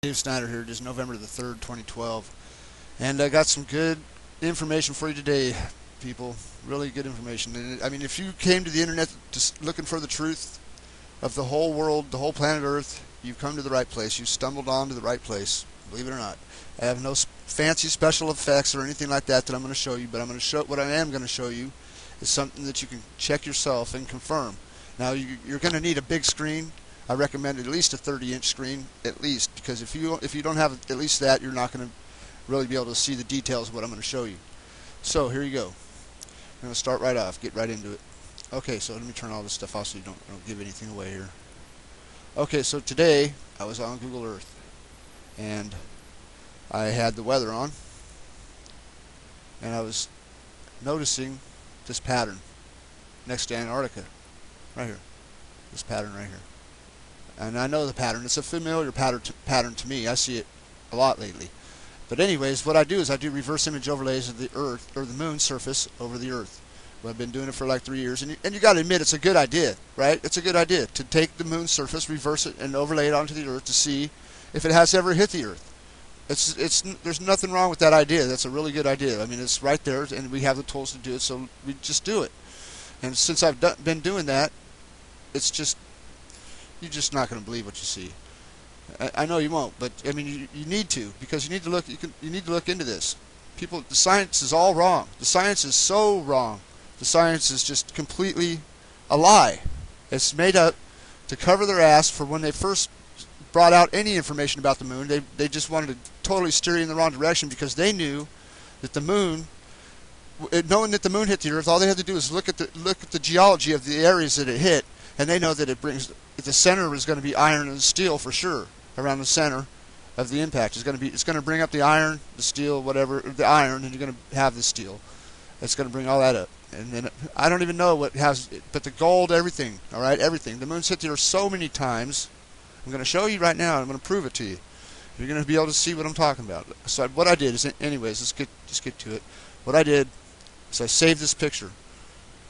Dave Snyder here, just November the 3rd, 2012. And I got some good information for you today, people. Really good information. And I mean, if you came to the internet just looking for the truth of the whole world, the whole planet Earth, you've come to the right place. You stumbled onto the right place, believe it or not. I have no fancy special effects or anything like that I'm going to show you, but what I am going to show you is something that you can check yourself and confirm. Now, you're going to need a big screen. I recommend at least a 30-inch screen, at least, because if you don't have at least that, you're not going to really be able to see the details of what I'm going to show you. So here you go. I'm going to start right off, get right into it. Okay, so let me turn all this stuff off so you don't give anything away here. Okay, so today I was on Google Earth, and I had the weather on, and I was noticing this pattern next to Antarctica, right here. This pattern right here. And I know the pattern. It's a familiar pattern to me. I see it a lot lately. But anyways, what I do is I do reverse image overlays of the Earth, or the moon surface over the Earth. Well, I've been doing it for like 3 years. And you got to admit, it's a good idea, right? It's a good idea to take the moon surface, reverse it, and overlay it onto the Earth to see if it has ever hit the Earth. There's nothing wrong with that idea. That's a really good idea. I mean, it's right there, and we have the tools to do it, so we just do it. And since I've been doing that, it's just... you're just not going to believe what you see. I know you won't, but I mean, you need to, because you need to look. You need to look into this. People, the science is all wrong. The science is so wrong. The science is just completely a lie. It's made up to cover their ass for when they first brought out any information about the moon. They just wanted to totally steer you in the wrong direction, because they knew that the moon, knowing that the moon hit the Earth, all they had to do is look at the geology of the areas that it hit. And they know that the center is going to be iron and steel for sure. Around the center of the impact it's going to bring up the iron, the steel, whatever, the iron, and you're going to have the steel. It's going to bring all that up. And then I don't even know what has, but the gold, everything, all right, everything. The moon's hit the Earth so many times. I'm going to show you right now. I'm going to prove it to you. You're going to be able to see what I'm talking about. So what I did is, anyways, just get to it. What I did is I saved this picture.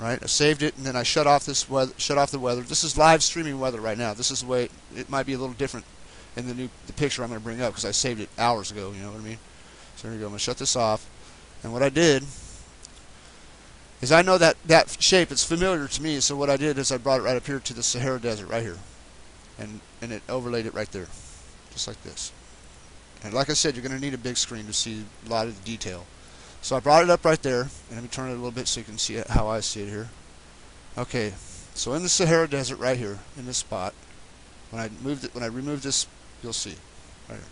Right, I saved it, and then I shut off the weather. This is live streaming weather right now. This is the way it might be a little different in the picture I'm going to bring up, because I saved it hours ago. You know what I mean? So there you go. I'm going to shut this off. And what I did is, I know that shape. It's familiar to me. So what I did is I brought it right up here to the Sahara Desert right here, and it overlaid it right there, just like this. And like I said, you're going to need a big screen to see a lot of the detail. So I brought it up right there, and let me turn it a little bit so you can see how I see it here. Okay, so in the Sahara Desert right here, in this spot, when I remove this, you'll see right here.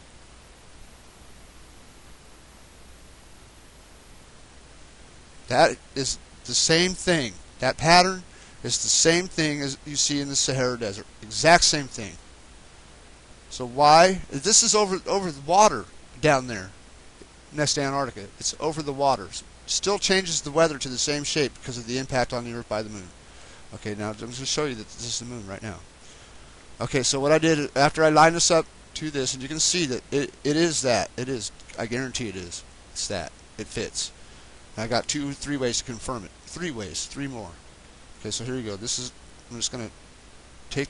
That is the same thing. That pattern is the same thing as you see in the Sahara Desert. Exact same thing. So why? This is over the water down there. Next to Antarctica. It's over the waters. Still changes the weather to the same shape because of the impact on the Earth by the moon. Okay, now I'm just going to show you that this is the moon right now. Okay, so what I did after I lined this up to this, and you can see that it is that. It is. I guarantee it is. It's that. It fits. And I got 2 or 3 ways to confirm it. 3 ways. 3 more. Okay, so here you go. I'm just going to take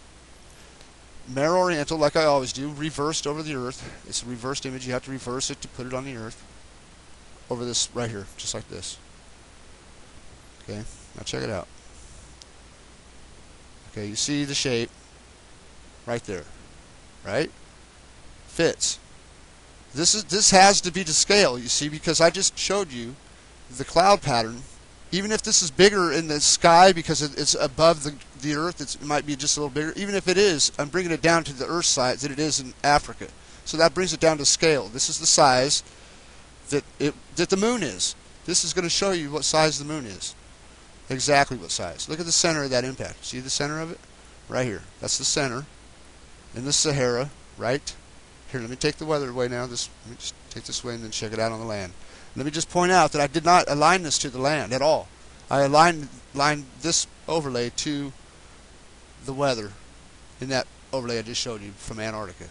Mare Oriental, like I always do, reversed over the Earth. It's a reversed image. You have to reverse it to put it on the Earth. Over this right here, just like this. Okay, now check it out. Okay, you see the shape right there, right? Fits. This has to be to scale, you see, because I just showed you the cloud pattern. Even if this is bigger in the sky because it's above the Earth, it might be just a little bigger. Even if it is, I'm bringing it down to the Earth size that it is in Africa. So that brings it down to scale. This is the size that the moon is. This is going to show you what size the moon is. Exactly what size. Look at the center of that impact. See the center of it? Right here. That's the center. In the Sahara, right? Here, let me take the weather away now. Let me just take this away and then check it out on the land. Let me just point out that I did not align this to the land at all. I aligned this overlay to the weather in that overlay I just showed you from Antarctica.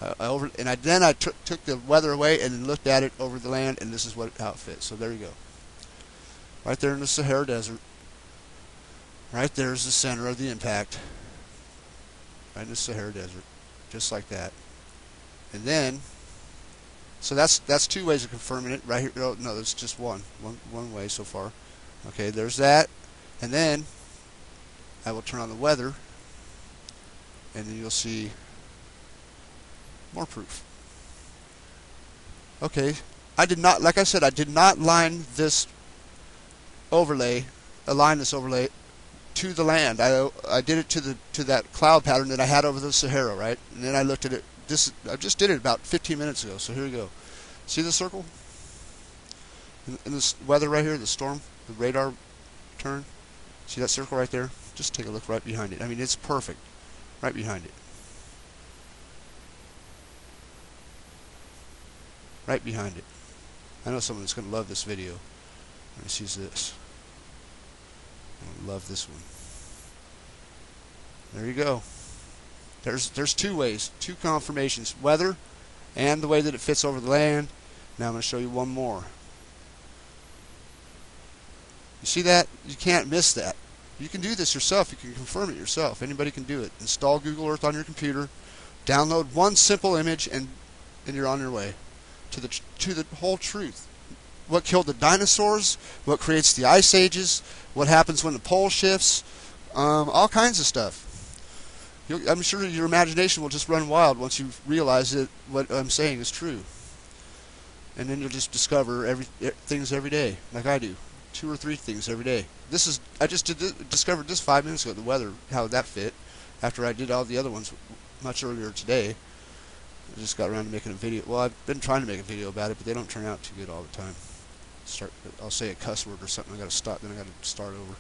Then I took the weather away and then looked at it over the land, and this is how it fits. So there you go. Right there in the Sahara Desert. Right there is the center of the impact. Right in the Sahara Desert. Just like that. And then, so that's two ways of confirming it right here. Oh, no, there's just one way so far. Okay, there's that. And then I will turn on the weather, and then you'll see more proof. Okay, I did not, like I said, I did not line this overlay, align this overlay to the land. I did it to that cloud pattern that I had over the Sahara, right? And then I looked at it. I just did it about 15 minutes ago. So here we go. See the circle? In this weather right here, the storm, the radar turn. See that circle right there? Just take a look right behind it. I mean, it's perfect. Right behind it. Right behind it. I know someone that's going to love this video when he sees this. I love this one. There you go. There's two ways, two confirmations, weather and the way that it fits over the land. Now I'm going to show you one more. You see that? You can't miss that. You can do this yourself. You can confirm it yourself. Anybody can do it. Install Google Earth on your computer, download one simple image, and you're on your way to the whole truth. What killed the dinosaurs? What creates the ice ages? What happens when the pole shifts? All kinds of stuff. I'm sure your imagination will just run wild once you realize that what I'm saying is true. And then you'll just discover things every day, like I do. 2 or 3 things every day. I just discovered this 5 minutes ago, the weather, how that fit, after I did all the other ones much earlier today. I just got around to making a video. Well, I've been trying to make a video about it, but they don't turn out too good all the time. I'll say a cuss word or something, I gotta stop, then I gotta start over.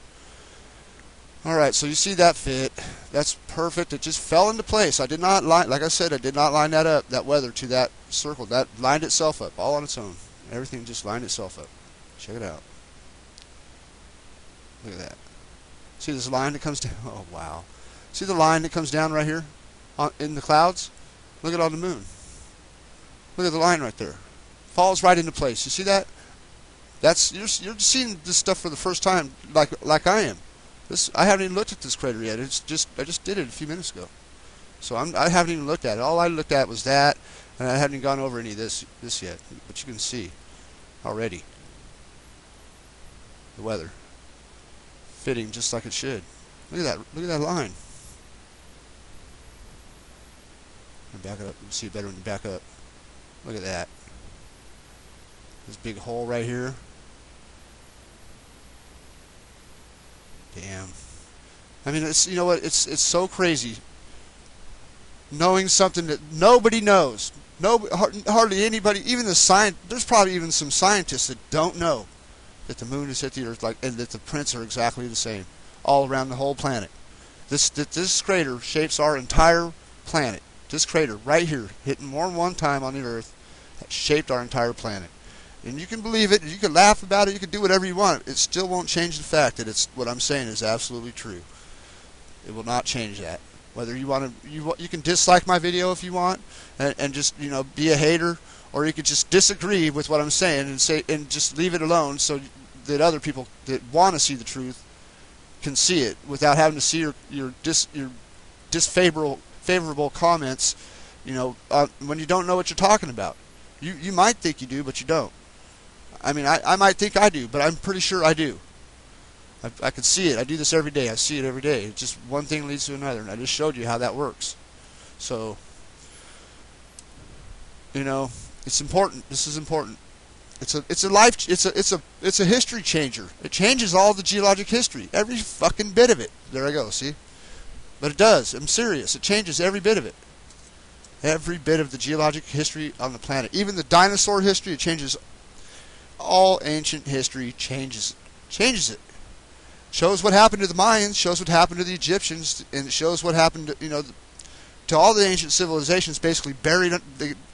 Alright, so you see that fit. That's perfect. It just fell into place. I did not line, like I said, I did not line that up, that weather, to that circle. That lined itself up, all on its own. Everything just lined itself up. Check it out. Look at that. See this line that comes down? Oh, wow. See the line that comes down right here in the clouds? Look at on the moon. Look at the line right there. Falls right into place. You see that? You're seeing this stuff for the first time, like I am. I haven't even looked at this crater yet. I just did it a few minutes ago. So I haven't even looked at it. All I looked at was that, and I haven't gone over any of this yet. But you can see already the weather fitting just like it should. Look at that. Look at that line. Back it up. You can see it better when you back up. Look at that. This big hole right here. Damn. I mean, you know what? It's so crazy knowing something that nobody knows. Hardly anybody, even there's probably even some scientists that don't know that the moon has hit the Earth, and that the prints are exactly the same all around the whole planet. This crater shapes our entire planet. This crater right here, hitting more than one time on the Earth, shaped our entire planet. And you can believe it, you can laugh about it, you can do whatever you want. It still won't change the fact that what I'm saying is absolutely true. It will not change that. Whether you can dislike my video if you want, and just be a hater, or you could just disagree with what I'm saying and just leave it alone, so that other people that want to see the truth can see it without having to see your disfavorable comments. When you don't know what you're talking about. You might think you do, but you don't. I mean, I might think I do, but I'm pretty sure I do. I can see it. I do this every day. I see it every day. It's just one thing leads to another, and I just showed you how that works. So, it's important. This is important. It's a history changer. It changes all the geologic history, every fucking bit of it. There I go. See, but it does. I'm serious. It changes every bit of it. Every bit of the geologic history on the planet, even the dinosaur history, it changes. All ancient history changes it. Shows what happened to the Mayans, shows what happened to the Egyptians, and it shows what happened to all the ancient civilizations. Basically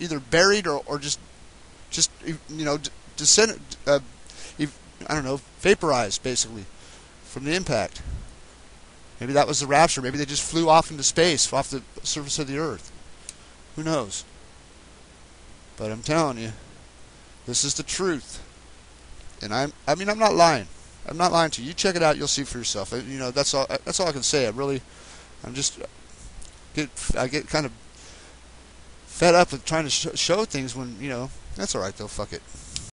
either buried or just descended. I don't know, vaporized basically from the impact. Maybe that was the rapture. Maybe they just flew off into space, off the surface of the Earth. Who knows? But I'm telling you, this is the truth. And I'm not lying. I'm not lying to you. You check it out, you'll see for yourself. That's all I can say. I get kind of fed up with trying to show things when, that's all right though. Fuck it.